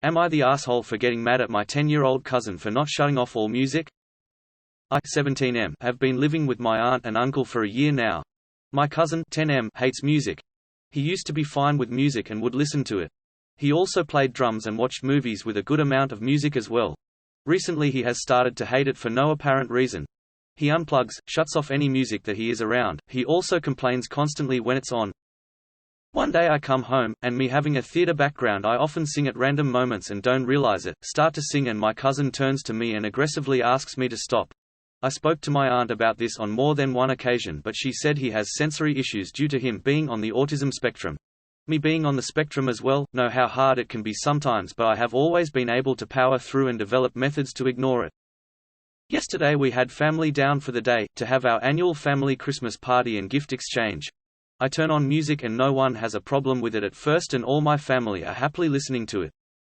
Am I the asshole for getting mad at my 10-year-old cousin for not shutting off all music? I 17M have been living with my aunt and uncle for a year now. My cousin 10M hates music. He used to be fine with music and would listen to it. He also played drums and watched movies with a good amount of music as well. Recently he has started to hate it for no apparent reason. He unplugs, shuts off any music that he is around. He also complains constantly when it's on. One day I come home, and me having a theater background, I often sing at random moments and don't realize it, start to sing, and my cousin turns to me and aggressively asks me to stop. I spoke to my aunt about this on more than one occasion, but she said he has sensory issues due to him being on the autism spectrum. Me being on the spectrum as well, know how hard it can be sometimes, but I have always been able to power through and develop methods to ignore it. Yesterday we had family down for the day, to have our annual family Christmas party and gift exchange. I turn on music and no one has a problem with it at first, and all my family are happily listening to it.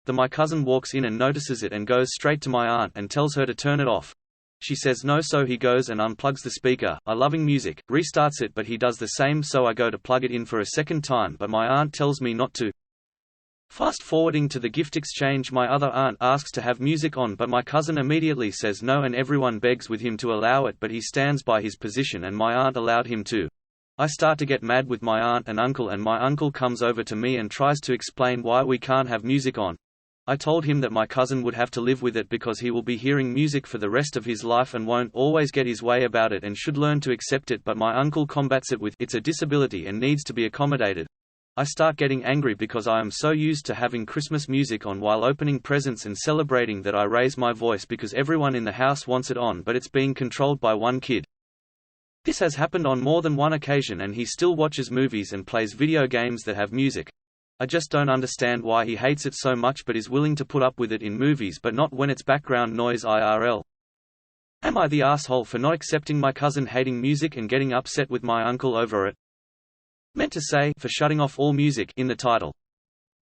Then my cousin walks in and notices it and goes straight to my aunt and tells her to turn it off. She says no, so he goes and unplugs the speaker. I loving music, restarts it, but he does the same, so I go to plug it in for a second time, but my aunt tells me not to. Fast forwarding to the gift exchange, my other aunt asks to have music on, but my cousin immediately says no and everyone begs with him to allow it, but he stands by his position and my aunt allowed him to. I start to get mad with my aunt and my uncle comes over to me and tries to explain why we can't have music on. I told him that my cousin would have to live with it because he will be hearing music for the rest of his life and won't always get his way about it and should learn to accept it, but my uncle combats it with, it's a disability and needs to be accommodated. I start getting angry because I am so used to having Christmas music on while opening presents and celebrating that I raise my voice because everyone in the house wants it on, but it's being controlled by one kid. This has happened on more than one occasion and he still watches movies and plays video games that have music. I just don't understand why he hates it so much but is willing to put up with it in movies but not when it's background noise IRL. Am I the asshole for not accepting my cousin hating music and getting upset with my uncle over it? Meant to say, for shutting off all music in the title.